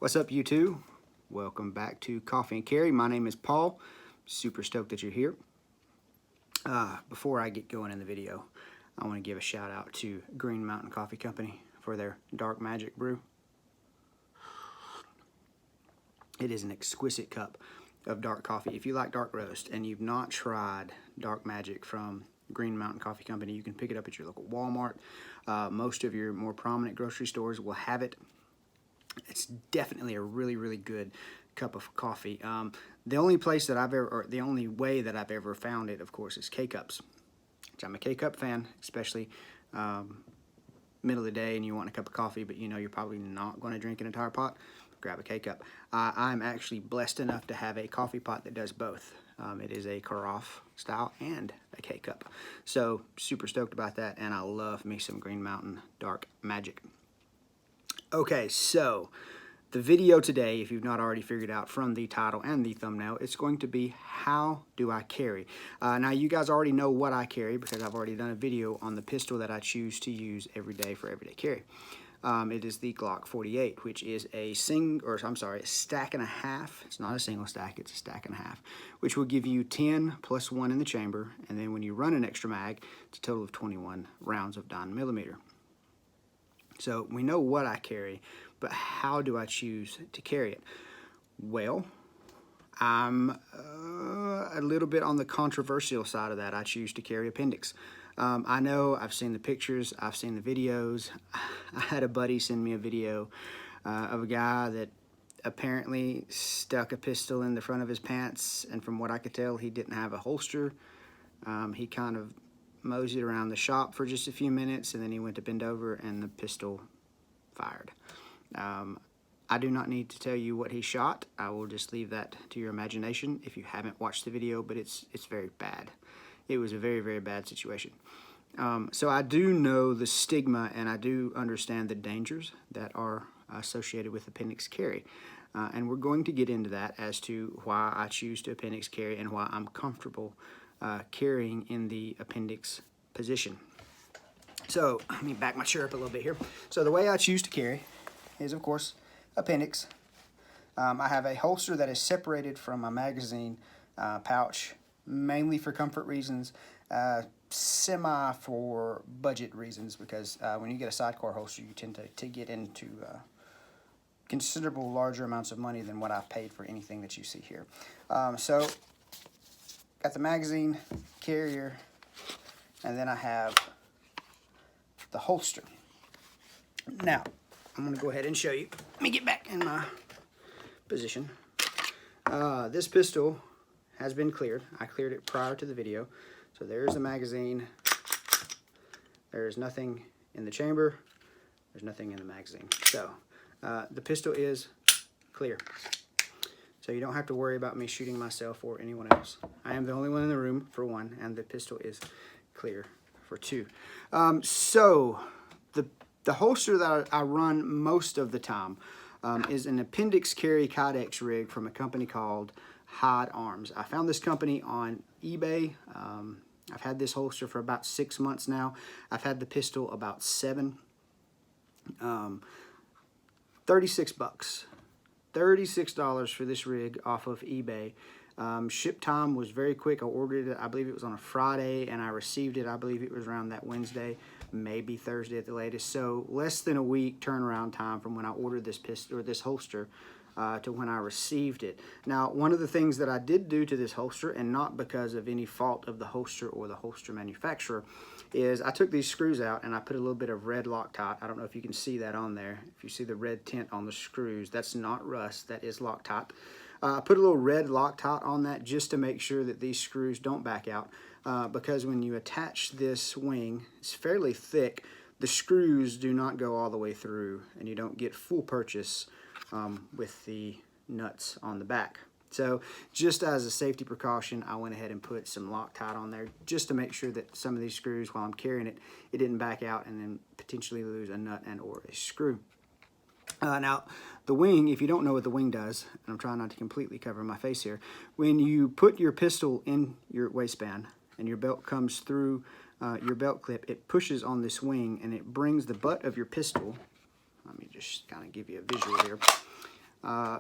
What's up, you two? Welcome back to Coffee and Carry. My name is Paul. Super stoked that you're here. Before I get going in the video, I want to give a shout out to Green Mountain Coffee Company for their Dark Magic brew. It is an exquisite cup of dark coffee. If you like dark roast and you've not tried Dark Magic from Green Mountain Coffee Company, you can pick it up at your local Walmart. Most of your more prominent grocery stores will have it. It's definitely a really good cup of coffee. The only place that I've ever, or the only way that I've ever found it, of course, is K-Cups, which I'm a K-Cup fan, especially middle of the day and you want a cup of coffee, but you know you're probably not going to drink an entire pot. Grab a K-Cup. I'm actually blessed enough to have a coffee pot that does both. It is a carafe style and a K-Cup. So super stoked about that, and I love me some Green Mountain Dark Magic. Okay, so the video today, if you've not already figured out from the title and the thumbnail, it's going to be how do I carry. Now you guys already know what I carry because I've already done a video on the pistol that I choose to use every day for everyday carry. It is the Glock 48, which is a stack and a half. It's not a single stack, it's a stack and a half, which will give you 10 plus 1 in the chamber, and then when you run an extra mag, it's a total of 21 rounds of 9mm. So we know what I carry, but how do I choose to carry it? Well, I'm a little bit on the controversial side of that. I choose to carry Appendix. I know I've seen the pictures, I've seen the videos. I had a buddy send me a video of a guy that apparently stuck a pistol in the front of his pants, and from what I could tell, he didn't have a holster. He kind of moseyed around the shop for just a few minutes, and then he went to bend over and the pistol fired. I do not need to tell you what he shot. I will just leave that to your imagination if you haven't watched the video, but it's very bad. It was a very bad situation. So I do know the stigma, and I do understand the dangers that are associated with Appendix Carry. And we're going to get into that as to why I choose to Appendix Carry and why I'm comfortable carrying in the appendix position. So let me back my chair up a little bit here. So the way I choose to carry is, of course, appendix. I have a holster that is separated from my magazine pouch, mainly for comfort reasons, semi for budget reasons, because when you get a sidecar holster, you tend to get into considerable larger amounts of money than what I've paid for anything that you see here. So got the magazine, carrier, and then I have the holster. Now, I'm going to go ahead and show you. Let me get back in my position. This pistol has been cleared. I cleared it prior to the video. So there's the magazine. There's nothing in the chamber. There's nothing in the magazine. So the pistol is clear. So you don't have to worry about me shooting myself or anyone else. I am the only one in the room, for one, and the pistol is clear, for two. So the holster that I run most of the time is an Appendix Carry Kydex rig from a company called Arms. I found this company on eBay. I've had this holster for about 6 months now. I've had the pistol about 7. 36 bucks. $36 for this rig off of eBay. Ship time was very quick. I ordered it, I believe it was on a Friday, and I received it, I believe it was around that Wednesday, maybe Thursday at the latest. So less than a week turnaround time from when I ordered this pistol or this holster to when I received it. Now, one of the things that I did do to this holster, and not because of any fault of the holster or the holster manufacturer, is I took these screws out and I put a little bit of red Loctite. I don't know if you can see that on there. If you see the red tint on the screws, that's not rust, that is Loctite. I put a little red Loctite on that just to make sure that these screws don't back out, because when you attach this wing, it's fairly thick, the screws do not go all the way through and you don't get full purchase with the nuts on the back. So just as a safety precaution, I went ahead and put some Loctite on there just to make sure that some of these screws, while I'm carrying it, it didn't back out and then potentially lose a nut and or a screw. Now, the wing, if you don't know what the wing does, and I'm trying not to completely cover my face here, when you put your pistol in your waistband and your belt comes through your belt clip, it pushes on this wing and it brings the butt of your pistol, let me just kind of give you a visual here,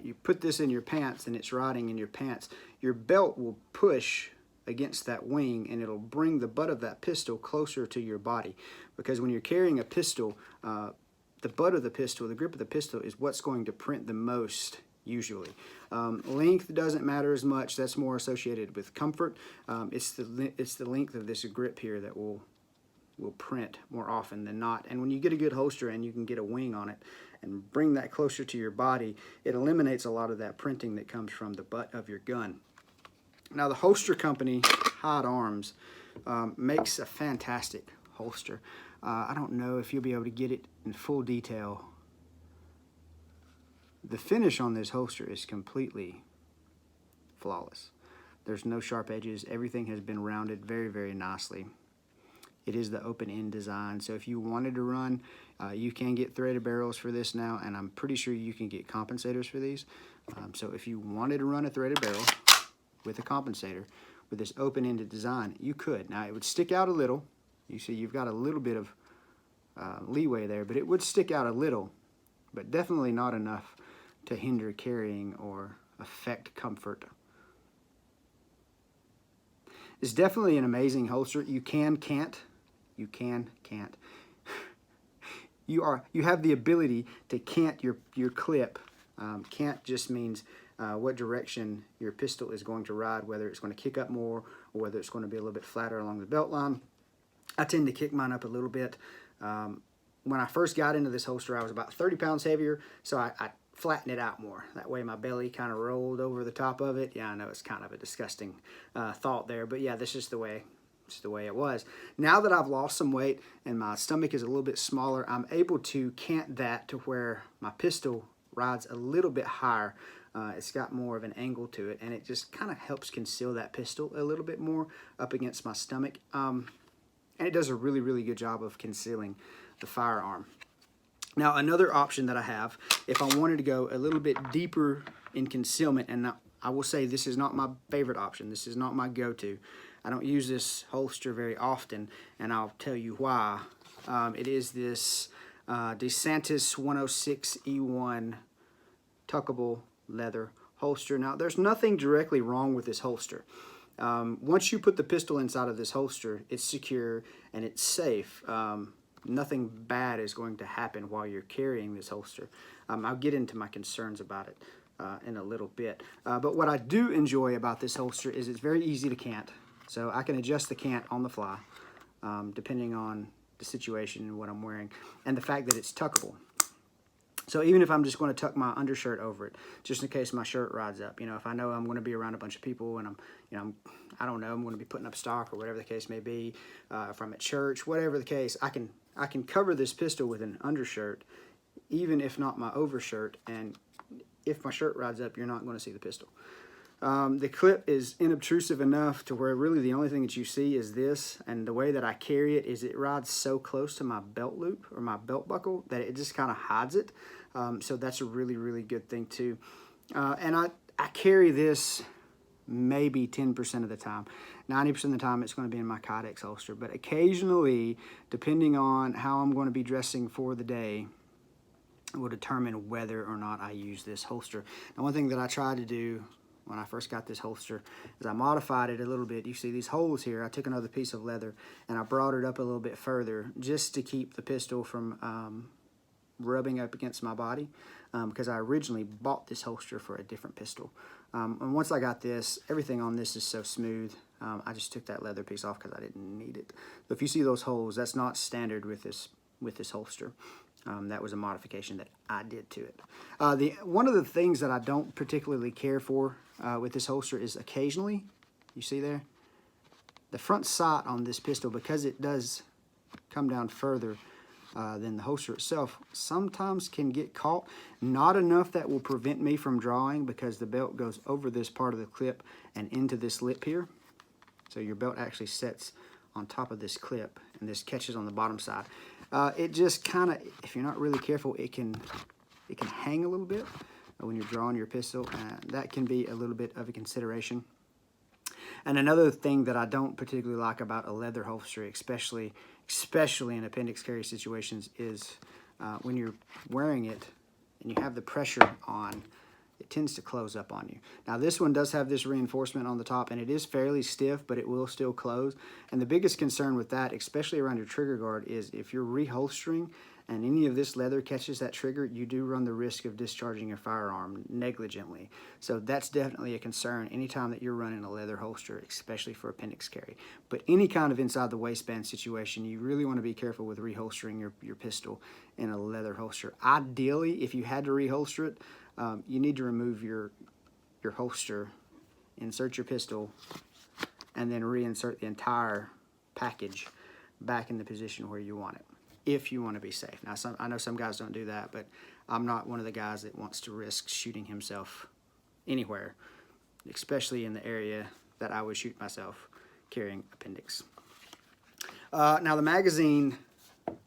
you put this in your pants and it's riding in your pants, your belt will push against that wing and it'll bring the butt of that pistol closer to your body. Because when you're carrying a pistol, the butt of the pistol, the grip of the pistol is what's going to print the most usually. Length doesn't matter as much. That's more associated with comfort. It's the length of this grip here that will print more often than not. And when you get a good holster and you can get a wing on it and bring that closer to your body, it eliminates a lot of that printing that comes from the butt of your gun. Now the holster company, Hide Arms, makes a fantastic holster. I don't know if you'll be able to get it in full detail. The finish on this holster is completely flawless. There's no sharp edges. Everything has been rounded very, very nicely. It is the open end design, so if you wanted to run, you can get threaded barrels for this now, and I'm pretty sure you can get compensators for these. So if you wanted to run a threaded barrel with a compensator with this open-ended design, you could. Now it would stick out a little. You see you've got a little bit of leeway there, but it would stick out a little, but definitely not enough to hinder carrying or affect comfort. It's definitely an amazing holster. You can't. You have the ability to cant your clip. Cant just means what direction your pistol is going to ride, whether it's going to kick up more or whether it's going to be a little bit flatter along the belt line. I tend to kick mine up a little bit. When I first got into this holster, I was about 30 pounds heavier, so I flattened it out more. That way my belly kind of rolled over the top of it. Yeah, I know it's kind of a disgusting thought there, but yeah, this is the way it was. Now that I've lost some weight and my stomach is a little bit smaller, I'm able to cant that to where my pistol rides a little bit higher. It's got more of an angle to it, and it just kind of helps conceal that pistol a little bit more up against my stomach. And it does a really, really good job of concealing the firearm. Now, another option that I have, if I wanted to go a little bit deeper in concealment, and now, I will say this is not my favorite option. This is not my go-to. I don't use this holster very often, and I'll tell you why. It is this DeSantis 106E1 tuckable leather holster. Now, there's nothing directly wrong with this holster. Once you put the pistol inside of this holster, it's secure and it's safe. Nothing bad is going to happen while you're carrying this holster. I'll get into my concerns about it in a little bit. But what I do enjoy about this holster is it's very easy to cant. So I can adjust the cant on the fly, depending on the situation and what I'm wearing, and the fact that it's tuckable. So even if I'm just going to tuck my undershirt over it, just in case my shirt rides up, if I know I'm going to be around a bunch of people and I don't know, I'm going to be putting up stock or whatever the case may be, if I'm at church, whatever the case, I can cover this pistol with an undershirt, even if not my overshirt, and if my shirt rides up, you're not going to see the pistol. The clip is inobtrusive enough to where really the only thing that you see is this, and the way that I carry it is it rides so close to my belt loop or my belt buckle that it just kind of hides it. So that's a really, really good thing too. And I carry this maybe 10% of the time. 90% of the time it's going to be in my Kydex holster, but occasionally, depending on how I'm going to be dressing for the day, will determine whether or not I use this holster. Now, one thing that I tried to do when I first got this holster is I modified it a little bit. You see these holes here. I took another piece of leather and I brought it up a little bit further just to keep the pistol from rubbing up against my body, because I originally bought this holster for a different pistol. And once I got this, everything on this is so smooth. I just took that leather piece off because I didn't need it. So if you see those holes, that's not standard with this holster. That was a modification that I did to it. One of the things that I don't particularly care for with this holster is occasionally, you see there, the front sight on this pistol, because it does come down further than the holster itself, sometimes can get caught. Not enough that will prevent me from drawing, because the belt goes over this part of the clip and into this lip here. So your belt actually sets on top of this clip, and this catches on the bottom side. It just kind of, if you're not really careful, it can hang a little bit when you're drawing your pistol, and that can be a little bit of a consideration. And another thing that I don't particularly like about a leather holster, especially in appendix carry situations, is when you're wearing it and you have the pressure on it tends to close up on you. Now this one does have this reinforcement on the top, and it is fairly stiff, but it will still close. And the biggest concern with that, especially around your trigger guard, is if you're reholstering and any of this leather catches that trigger, you do run the risk of discharging your firearm negligently. So that's definitely a concern anytime that you're running a leather holster, especially for appendix carry. But any kind of inside the waistband situation, you really want to be careful with reholstering your pistol in a leather holster. Ideally, if you had to reholster it, you need to remove your holster, insert your pistol, and then reinsert the entire package back in the position where you want it, if you want to be safe. Now, I know some guys don't do that, but I'm not one of the guys that wants to risk shooting himself anywhere, especially in the area that I would shoot myself carrying appendix. Now the magazine,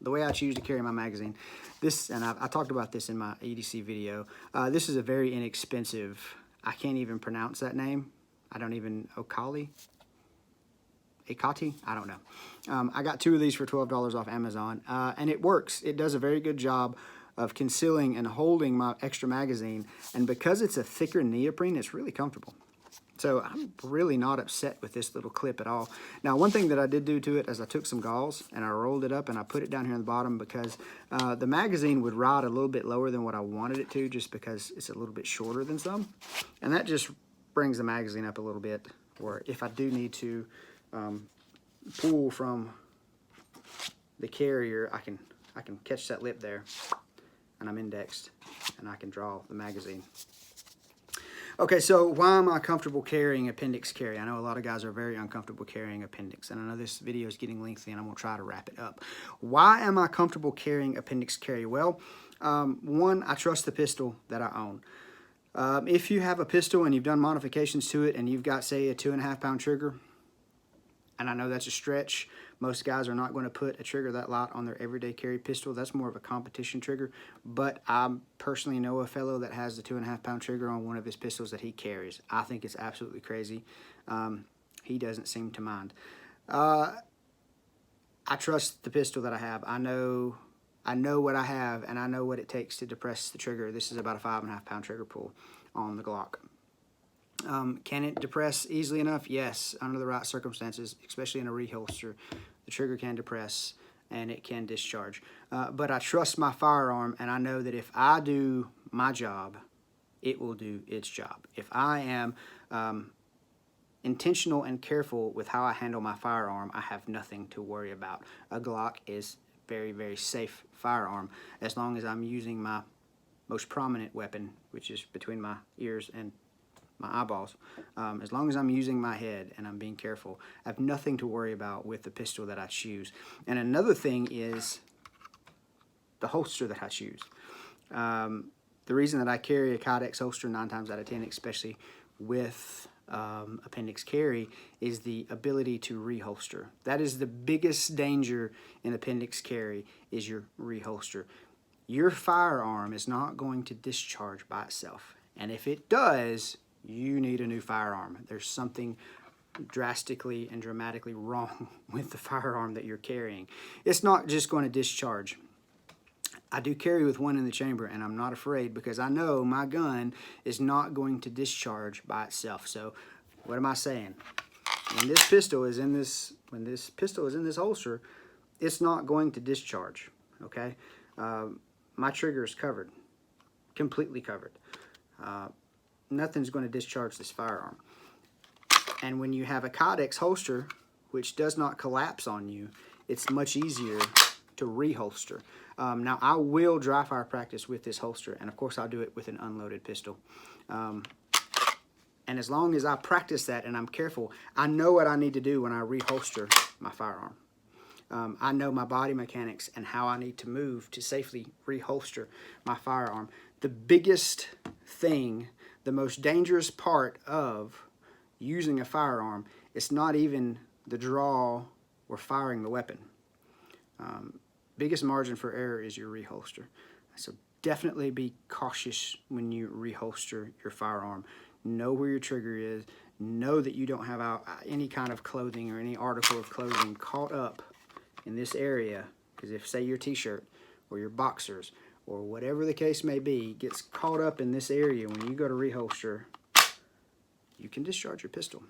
the way I choose to carry my magazine, and I talked about this in my EDC video, this is a very inexpensive, I can't even pronounce that name. I don't even, Akati? I don't know. I got 2 of these for $12 off Amazon, and it works. It does a very good job of concealing and holding my extra magazine, and because it's a thicker neoprene, it's really comfortable. So I'm really not upset with this little clip at all. Now, one thing that I did do to it is I took some gauze and I rolled it up and I put it down here on the bottom because the magazine would ride a little bit lower than what I wanted it to, just because it's a little bit shorter than some. And that just brings the magazine up a little bit, where if I do need to pull from the carrier, I can catch that lip there, and I'm indexed, and I can draw the magazine. Okay, so why am I comfortable carrying appendix carry? I know a lot of guys are very uncomfortable carrying appendix, and I know this video is getting lengthy, and I'm going to try to wrap it up. Why am I comfortable carrying appendix carry? Well, one, I trust the pistol that I own. If you have a pistol and you've done modifications to it, and you've got, say, a 2.5 pound trigger, and I know that's a stretch. Most guys are not going to put a trigger that light on their everyday carry pistol. That's more of a competition trigger. But I personally know a fellow that has the 2.5 pound trigger on one of his pistols that he carries. I think it's absolutely crazy. He doesn't seem to mind. I trust the pistol that I have. I know what I have, and I know what it takes to depress the trigger. This is about a 5.5 pound trigger pull on the Glock. Can it depress easily enough? Yes, under the right circumstances, especially in a reholster. The trigger can depress and it can discharge. But I trust my firearm, and I know that if I do my job, it will do its job. If I am intentional and careful with how I handle my firearm, I have nothing to worry about. A Glock is very, very safe firearm as long as I'm using my most prominent weapon, which is between my ears and my eyeballs. As long as I'm using my head and I'm being careful, I have nothing to worry about with the pistol that I choose. And another thing is the holster that I choose. The reason that I carry a Kydex holster 9 times out of 10, especially with appendix carry, is the ability to reholster. That is the biggest danger in appendix carry, is your reholster. Your firearm is not going to discharge by itself, and if it does, you need a new firearm. There's something drastically and dramatically wrong with the firearm that you're carrying. It's not just going to discharge. I do carry with one in the chamber, and I'm not afraid because I know my gun is not going to discharge by itself. So what am I saying? When this pistol is in this holster, it's not going to discharge. Okay, my trigger is covered, completely covered. Nothing's going to discharge this firearm. And when you have a Kydex holster, which does not collapse on you, it's much easier to reholster. Now, I will dry fire practice with this holster, and of course I'll do it with an unloaded pistol. And as long as I practice that and I'm careful, I know what I need to do when I reholster my firearm. I know my body mechanics and how I need to move to safely reholster my firearm. The biggest thing, the most dangerous part of using a firearm, it's not even the draw or firing the weapon. Biggest margin for error is your reholster. So definitely be cautious when you reholster your firearm. Know where your trigger is. Know that you don't have any kind of clothing or any article of clothing caught up in this area, because if, say, your t-shirt or your boxers or whatever the case may be gets caught up in this area when you go to reholster, you can discharge your pistol.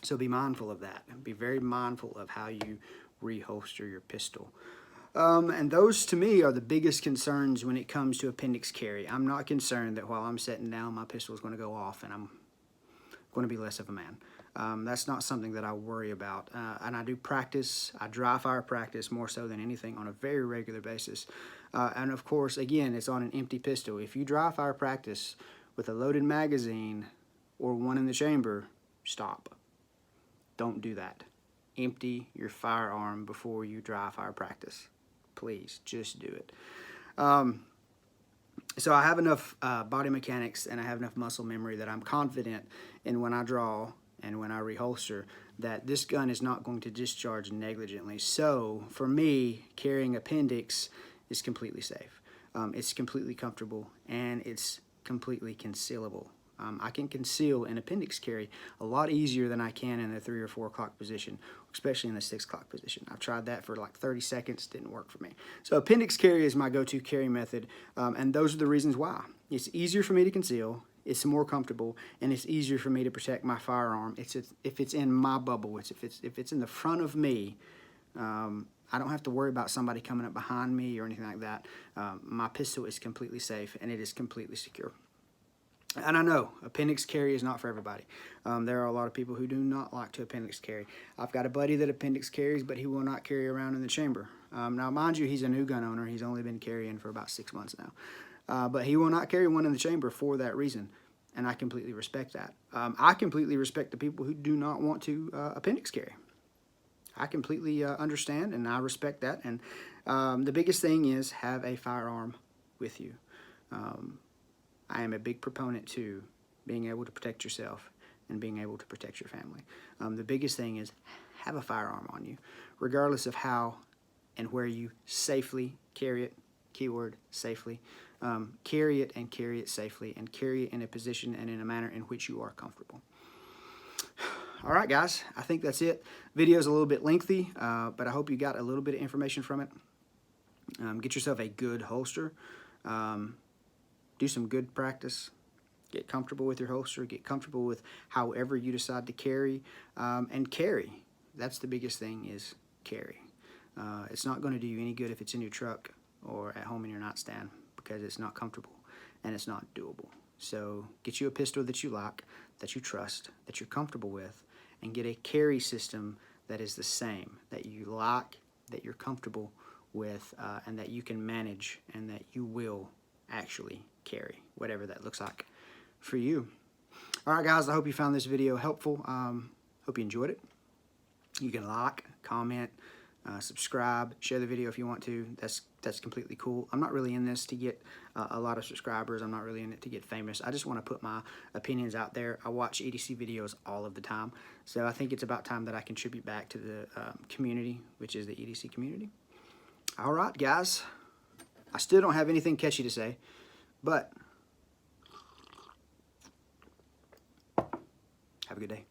So be mindful of that. Be very mindful of how you reholster your pistol. And those, to me, are the biggest concerns when it comes to appendix carry. I'm not concerned that while I'm sitting down, my pistol is going to go off and I'm going to be less of a man. That's not something that I worry about. And I do practice. I dry fire practice more so than anything on a very regular basis. And of course, again, it's on an empty pistol. If you dry fire practice with a loaded magazine or one in the chamber, stop. Don't do that. Empty your firearm before you dry fire practice. Please, just do it. So I have enough body mechanics and I have enough muscle memory that I'm confident in when I draw and when I reholster that this gun is not going to discharge negligently. So for me, carrying appendix is completely safe. It's completely comfortable and it's completely concealable. I can conceal an appendix carry a lot easier than I can in the 3 or 4 o'clock position, especially in the 6 o'clock position. I've tried that for like 30 seconds, didn't work for me. So appendix carry is my go-to carry method, and those are the reasons why. It's easier for me to conceal, it's more comfortable, and it's easier for me to protect my firearm. If it's in my bubble, if it's in the front of me, I don't have to worry about somebody coming up behind me or anything like that. My pistol is completely safe, and it is completely secure. And I know appendix carry is not for everybody. There are a lot of people who do not like to appendix carry. I've got a buddy that appendix carries, but he will not carry around in the chamber. Now, mind you, he's a new gun owner. He's only been carrying for about 6 months now. But he will not carry one in the chamber for that reason, and I completely respect that. I completely respect the people who do not want to appendix carry. I completely understand, and I respect that. And the biggest thing is have a firearm with you. I am a big proponent to being able to protect yourself and being able to protect your family. The biggest thing is have a firearm on you, regardless of how and where you safely carry it, keyword safely. Carry it and carry it safely and carry it in a position and in a manner in which you are comfortable. All right, guys, I think that's it. Video's a little bit lengthy, but I hope you got a little bit of information from it. Get yourself a good holster. Do some good practice. Get comfortable with your holster. Get comfortable with however you decide to carry. And carry. That's the biggest thing, is carry. It's not going to do you any good if it's in your truck or at home in your nightstand, because it's not comfortable and it's not doable. So get you a pistol that you like, that you trust, that you're comfortable with, and get a carry system that is the same, that you like, that you're comfortable with, and that you can manage, and that you will actually carry, whatever that looks like for you. All right, guys, I hope you found this video helpful. Hope you enjoyed it. You can like, comment, subscribe, share the video if you want to. That's completely cool. I'm not really in this to get a lot of subscribers. I'm not really in it to get famous. I just want to put my opinions out there. I watch EDC videos all of the time, so I think it's about time that I contribute back to the community, which is the EDC community. All right, guys. I still don't have anything catchy to say, but have a good day.